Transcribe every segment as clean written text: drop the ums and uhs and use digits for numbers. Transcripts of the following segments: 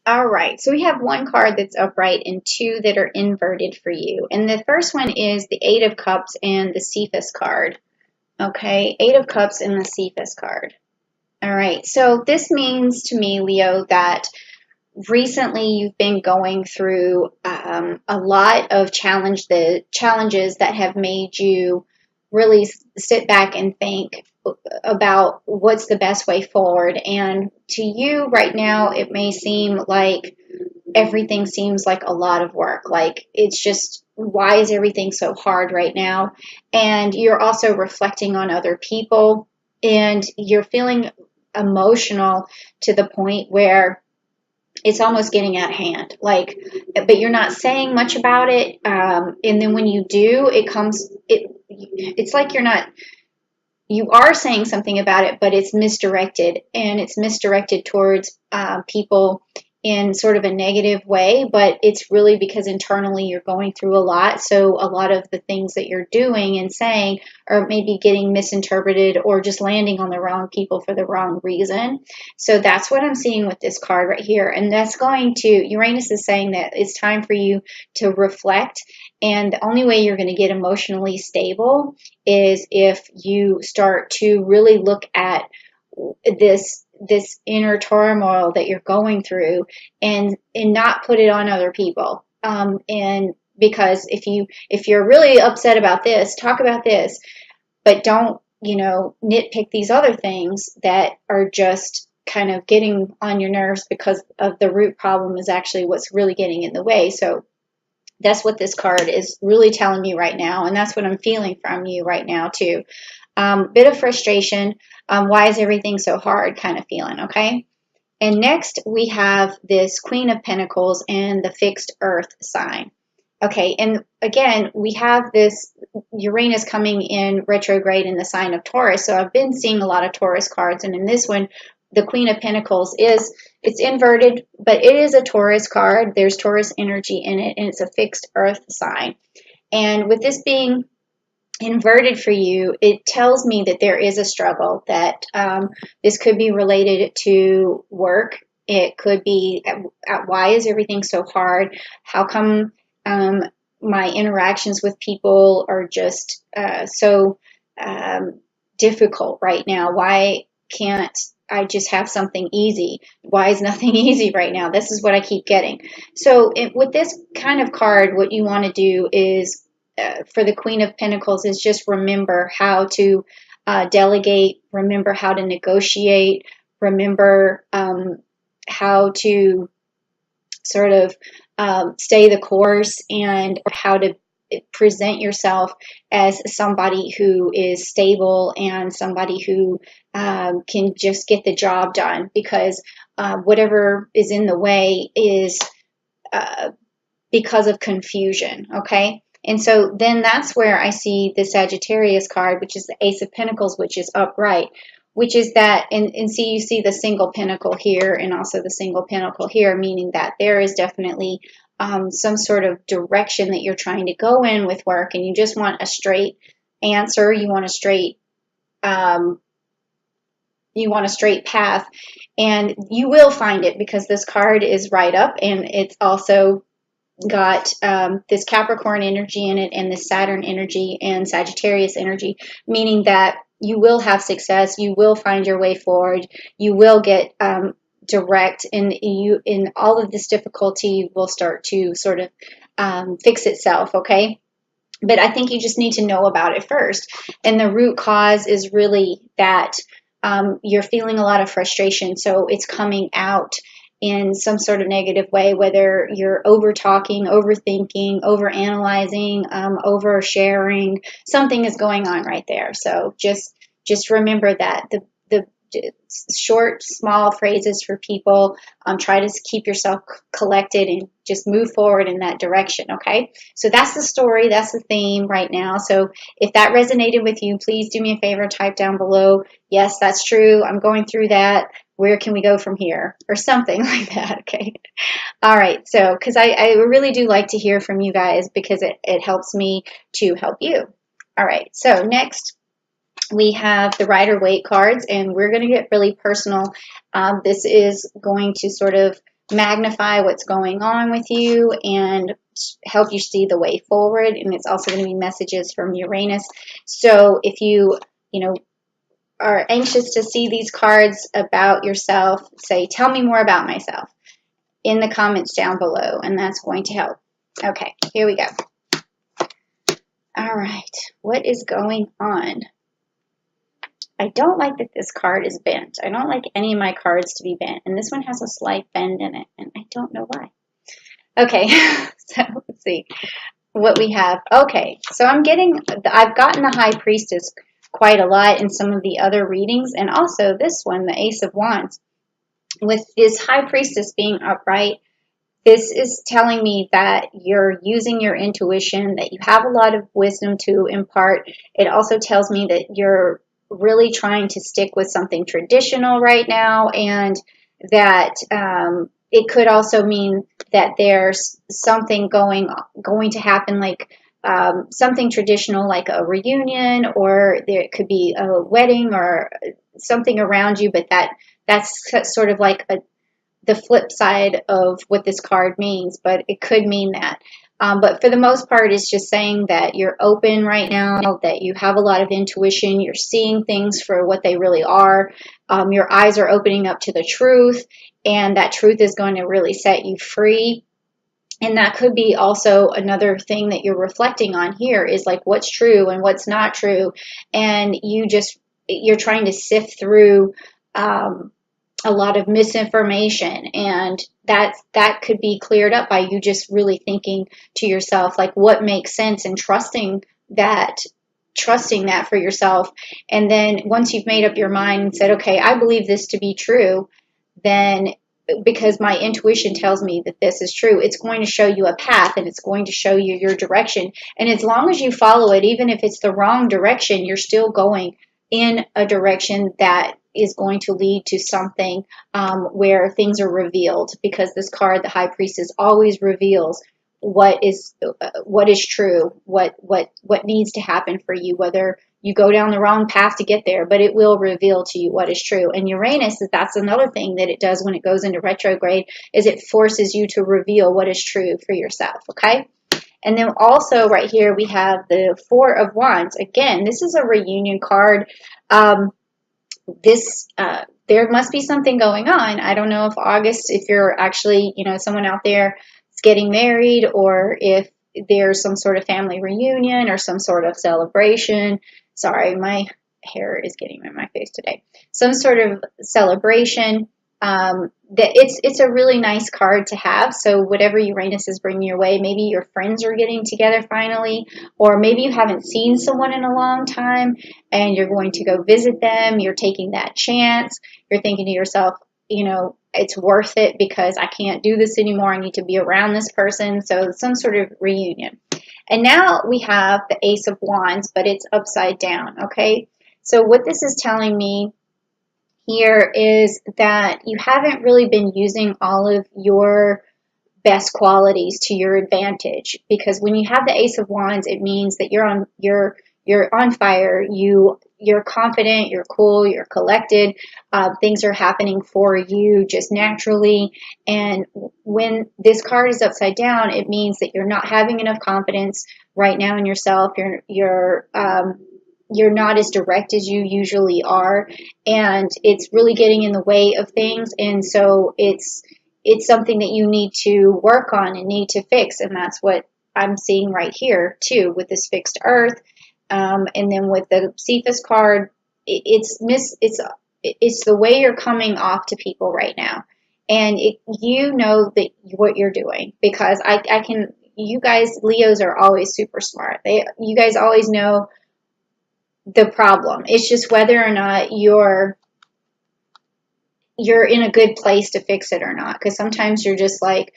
All right, so we have one card that's upright and two that are inverted for you. And the first one is the Eight of Cups and the Cephas card. Okay, Eight of Cups and the Cephas card. All right, so this means to me, Leo, that recently you've been going through a lot of challenges that have made you really sit back and think about what's the best way forward. And to you right now, it may seem like everything seems like a lot of work. Like it's just, why is everything so hard right now? And you're also reflecting on other people and you're feeling emotional to the point where it's almost getting out of hand. Like, but you're not saying much about it. And then when you do, it's like you are saying something about it, but it's misdirected, and it's misdirected towards people in sort of a negative way, but it's really because internally you're going through a lot. So a lot of the things that you're doing and saying are maybe getting misinterpreted or just landing on the wrong people for the wrong reason. So that's what I'm seeing with this card right here. And that's going to, Uranus is saying that it's time for you to reflect. And the only way you're going to get emotionally stable is if you start to really look at this inner turmoil that you're going through and not put it on other people. And because if you're really upset about this, talk about this, but don't, nitpick these other things that are just kind of getting on your nerves, because of the root problem is actually what's really getting in the way. So that's what this card is really telling me right now, and that's what I'm feeling from you right now too. Bit of frustration. Why is everything so hard kind of feeling, okay? And next we have this Queen of Pentacles and the fixed earth sign. Okay, and again, we have this Uranus coming in retrograde in the sign of Taurus. So I've been seeing a lot of Taurus cards, and in this one, the Queen of Pentacles it's inverted, but it is a Taurus card. There's Taurus energy in it, and it's a fixed earth sign. And with this being inverted for you, it tells me that there is a struggle, that this could be related to work. It could be why is everything so hard? How come my interactions with people are just so difficult right now? Why can't I just have something easy? Why is nothing easy right now? This is what I keep getting. So with this kind of card, what you want to do is, for the Queen of Pentacles, is just remember how to delegate, remember how to negotiate, remember how to sort of stay the course, and how to present yourself as somebody who is stable and somebody who can just get the job done, because whatever is in the way is because of confusion, okay? And so then that's where I see the Sagittarius card, which is the Ace of Pentacles, which is upright, which is that, and see, you see the single pentacle here and also the single pentacle here, meaning that there is definitely some sort of direction that you're trying to go in with work, and you just want a straight answer. You want a straight path, and you will find it, because this card is right up, and it's also got this Capricorn energy in it, and this Saturn energy and Sagittarius energy, meaning that you will have success, you will find your way forward, you will get direct, and in all of this difficulty will start to sort of fix itself, okay? But I think you just need to know about it first. And the root cause is really that you're feeling a lot of frustration, so it's coming out in some sort of negative way, whether you're over talking, overthinking, over analyzing, over sharing. Something is going on right there. So just remember that the short, small phrases for people. Try to keep yourself collected and just move forward in that direction, okay? So that's the story. That's the theme right now. So if that resonated with you, please do me a favor, type down below, yes, that's true, I'm going through that. Where can we go from here? Or something like that, okay? All right, so because I really do like to hear from you guys, because it helps me to help you. All right, so next we have the Rider Waite cards, and we're going to get really personal. This is going to sort of magnify what's going on with you and help you see the way forward. And it's also going to be messages from Uranus. So if you know, are anxious to see these cards about yourself, say, tell me more about myself in the comments down below, and that's going to help. Okay, here we go. All right, what is going on? I don't like that this card is bent. I don't like any of my cards to be bent, and this one has a slight bend in it, and I don't know why. Okay, so let's see what we have. Okay, so I've gotten the High Priestess quite a lot in some of the other readings, and also this one, the Ace of Wands. With this High Priestess being upright, this is telling me that you're using your intuition, that you have a lot of wisdom to impart. It also tells me that you're really trying to stick with something traditional right now, and that it could also mean that there's something going to happen, like something traditional, like a reunion, or there could be a wedding or something around you, but that's sort of like the flip side of what this card means, but it could mean that. But for the most part, it's just saying that you're open right now, that you have a lot of intuition, you're seeing things for what they really are, your eyes are opening up to the truth, and that truth is going to really set you free. And that could be also another thing that you're reflecting on here is like what's true and what's not true, and you're trying to sift through a lot of misinformation, and that could be cleared up by you just really thinking to yourself like what makes sense, and trusting that for yourself. And then once you've made up your mind and said, okay, I believe this to be true, then because my intuition tells me that this is true, it's going to show you a path, and it's going to show you your direction. And as long as you follow it, even if it's the wrong direction, you're still going in a direction that is going to lead to something where things are revealed, because this card, the High Priestess, always reveals what is true, what needs to happen for you, whether you go down the wrong path to get there, but it will reveal to you what is true. And Uranus, that's another thing that it does when it goes into retrograde, is it forces you to reveal what is true for yourself, okay? And then also right here we have the Four of Wands. Again, this is a reunion card. There must be something going on. I don't know if August, if you're actually, someone out there is getting married, or if there's some sort of family reunion or some sort of celebration. Sorry, my hair is getting in my face today. Some sort of celebration. That it's a really nice card to have. So whatever Uranus is bringing your way, maybe your friends are getting together finally, or maybe you haven't seen someone in a long time and you're going to go visit them. You're taking that chance. You're thinking to yourself, it's worth it because I can't do this anymore. I need to be around this person. So some sort of reunion. And now we have the Ace of Wands, but it's upside down. Okay. So what this is telling me here is that you haven't really been using all of your best qualities to your advantage, because when you have the Ace of Wands, it means that you're on fire, you're confident, you're cool, you're collected, things are happening for you just naturally. And when this card is upside down, it means that you're not having enough confidence right now in yourself. You're not as direct as you usually are, and it's really getting in the way of things. And so it's something that you need to work on and need to fix. And that's what I'm seeing right here too, with this fixed earth. And then with the Cephas card, it's the way you're coming off to people right now. And you know that what you're doing, because you guys, Leos, are always super smart. You guys always know the problem. It's just whether or not you're in a good place to fix it or not. Because sometimes you're just like,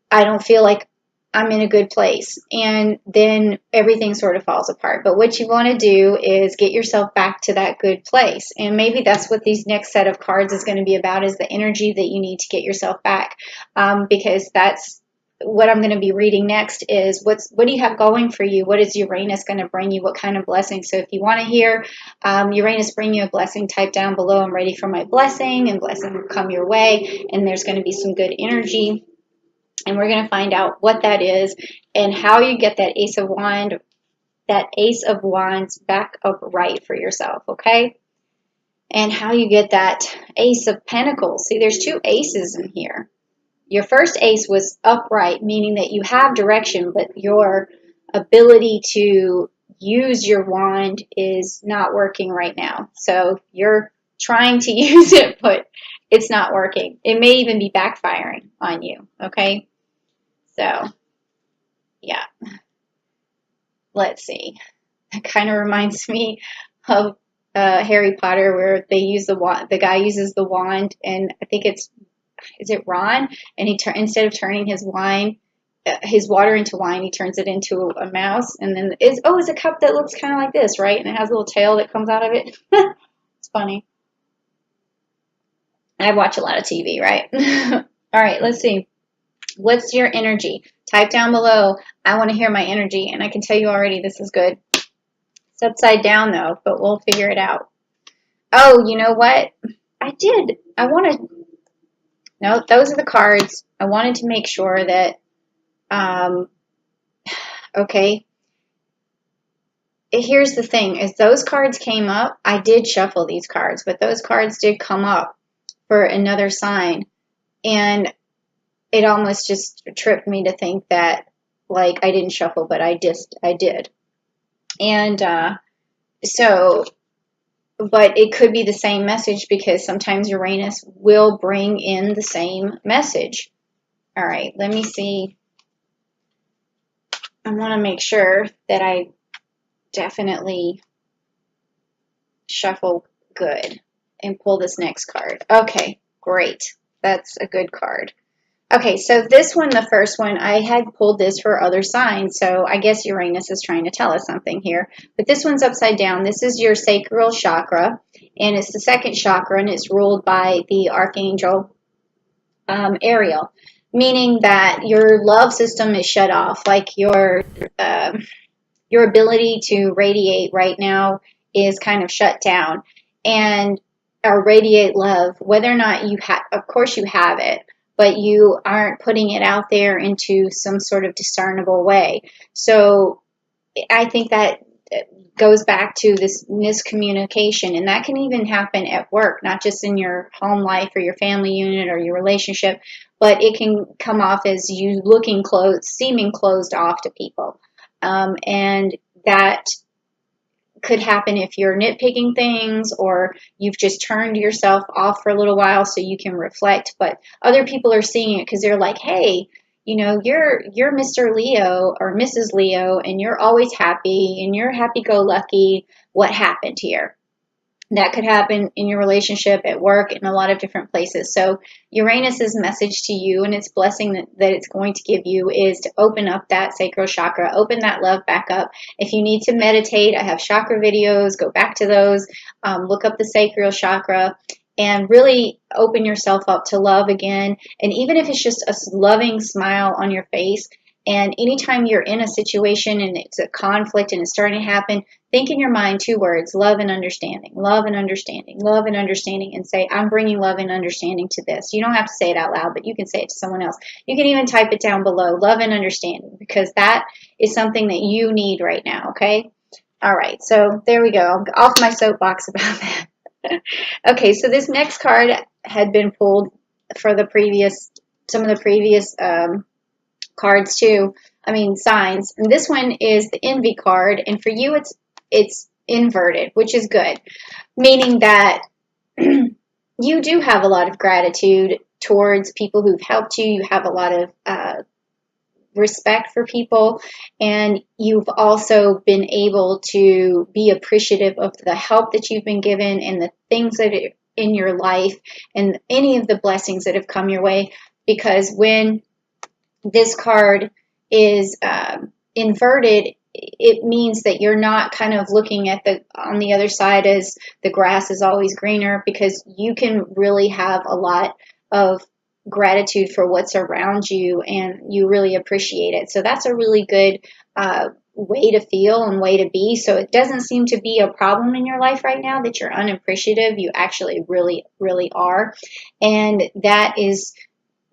I don't feel like I'm in a good place, and then everything sort of falls apart. But what you want to do is get yourself back to that good place. And maybe that's what these next set of cards is going to be about, is the energy that you need to get yourself back, because that's what I'm going to be reading next is what do you have going for you? What is Uranus going to bring you? What kind of blessing? So if you want to hear Uranus bring you a blessing, type down below, I'm ready for my blessing, and blessing will come your way. And there's going to be some good energy. And we're going to find out what that is and how you get that Ace of Wands back upright for yourself, okay? And how you get that Ace of Pentacles. See, there's two aces in here. Your first ace was upright, meaning that you have direction, but your ability to use your wand is not working right now. So you're trying to use it, but it's not working. It may even be backfiring on you, okay? So, yeah. Let's see. That kind of reminds me of Harry Potter, where they use the wand. The guy uses the wand, and I think is it Ron? And instead of turning his water into wine, he turns it into a mouse. And then it's a cup that looks kind of like this, right? And it has a little tail that comes out of it. It's funny. I watch a lot of TV, right? All right, let's see. What's your energy? Type down below. I want to hear my energy, and I can tell you already this is good. It's upside down though, but we'll figure it out. Oh, you know what? No, those are the cards. I wanted to make sure that, okay. Here's the thing, as those cards came up, I did shuffle these cards, but those cards did come up for another sign. And it almost just tripped me to think that, like, I didn't shuffle, but I did. And but it could be the same message, because sometimes Uranus will bring in the same message. All right, let me see. I want to make sure that I definitely shuffle good and pull this next card. Okay, great. That's a good card. Okay, so this one, the first one, I had pulled this for other signs, so I guess Uranus is trying to tell us something here. But this one's upside down. This is your sacral chakra, and it's the second chakra, and it's ruled by the Archangel Ariel, meaning that your love system is shut off. Like your ability to radiate right now is kind of shut down, and radiate love, whether or not you have, of course you have it, but you aren't putting it out there into some sort of discernible way. So I think that goes back to this miscommunication, and that can even happen at work, not just in your home life or your family unit or your relationship, but it can come off as you seeming closed off to people. And that could happen if you're nitpicking things, or you've just turned yourself off for a little while so you can reflect, but other people are seeing it because they're like, hey, you know, you're Mr. Leo or Mrs. Leo, and you're always happy and you're happy-go-lucky. What happened here? That could happen in your relationship, at work, in a lot of different places. So Uranus's message to you, and its blessing that it's going to give you, is to open up that sacral chakra, open that love back up. If you need to meditate, I have chakra videos. Go back to those. Look up the sacral chakra and really open yourself up to love again. And even if it's just a loving smile on your face, and anytime you're in a situation and it's a conflict and it's starting to happen, think in your mind 2 words: love and understanding, love and understanding, love and understanding, and say, I'm bringing love and understanding to this. You don't have to say it out loud, but you can say it to someone else. You can even type it down below, love and understanding, because that is something that you need right now, okay? All right, so there we go. I'm off my soapbox about that. Okay, so this next card had been pulled for some of the previous cards too. Signs. And this one is the envy card, and for you it's inverted, which is good, meaning that you do have a lot of gratitude towards people who've helped you. You have a lot of respect for people, and you've also been able to be appreciative of the help that you've been given and the things that are in your life and any of the blessings that have come your way, because when this card is inverted, it means that you're not kind of looking at on the other side as the grass is always greener, because you can really have a lot of gratitude for what's around you, and you really appreciate it. So that's a really good way to feel and way to be. So it doesn't seem to be a problem in your life right now that you're unappreciative. You actually really, really are. And that is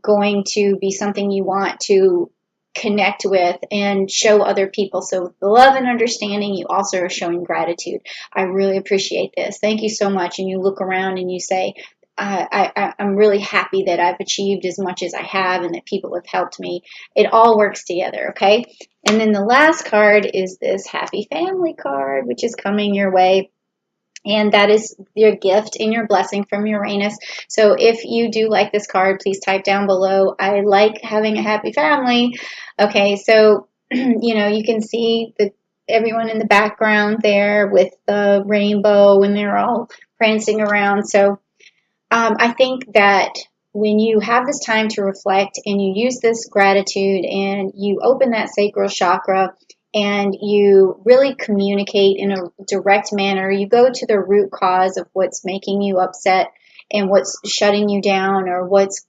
going to be something you want to connect with and show other people. So with the love and understanding, you also are showing gratitude. I really appreciate this. Thank you so much. And you look around and you say, I'm really happy that I've achieved as much as I have and that people have helped me. It all works together, okay? And then the last card is this happy family card, which is coming your way. And that is your gift and your blessing from Uranus. So if you do like this card, please type down below, I like having a happy family. Okay, so, you can see everyone in the background there with the rainbow and they're all prancing around. So I think that when you have this time to reflect and you use this gratitude and you open that sacral chakra and you really communicate in a direct manner, you go to the root cause of what's making you upset and what's shutting you down or what's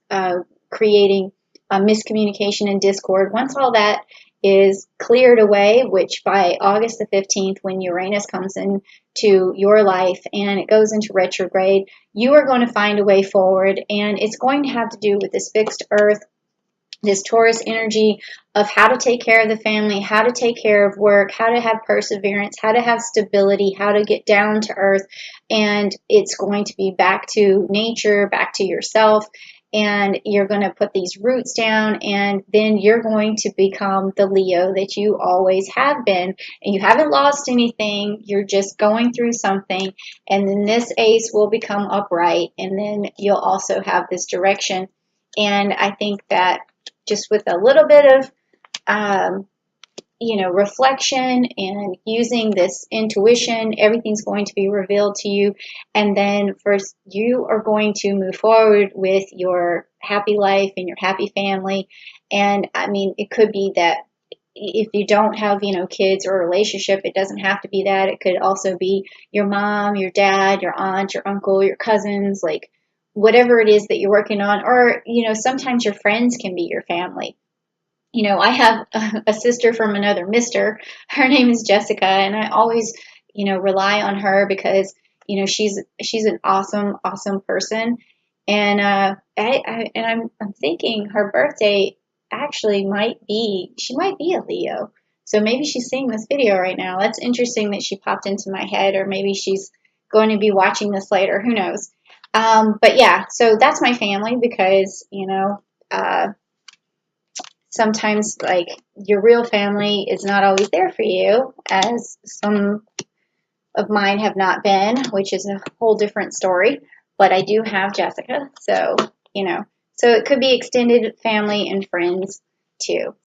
creating miscommunication and discord. Once all that is cleared away, which by August the 15th, when Uranus comes into your life and it goes into retrograde, you are going to find a way forward. And it's going to have to do with this fixed earth, this Taurus energy of how to take care of the family, how to take care of work, how to have perseverance, how to have stability, how to get down to earth. And it's going to be back to nature, back to yourself. And you're going to put these roots down, and then you're going to become the Leo that you always have been. And you haven't lost anything. You're just going through something. And then this ace will become upright, and then you'll also have this direction. And I think that just with a little bit of reflection and using this intuition, everything's going to be revealed to you. And then first, you are going to move forward with your happy life and your happy family. And I mean, it could be that if you don't have, kids or a relationship, it doesn't have to be that. It could also be your mom, your dad, your aunt, your uncle, your cousins, like whatever it is that you're working on. Or, sometimes your friends can be your family. I have a sister from another mister. Her name is Jessica, and I always, rely on her because, she's an awesome, awesome person. And I'm thinking her birthday actually she might be a Leo. So maybe she's seeing this video right now. That's interesting that she popped into my head, or maybe she's going to be watching this later. Who knows? But yeah, so that's my family because, sometimes like your real family is not always there for you, as some of mine have not been, which is a whole different story. But I do have Jessica, so so it could be extended family and friends too.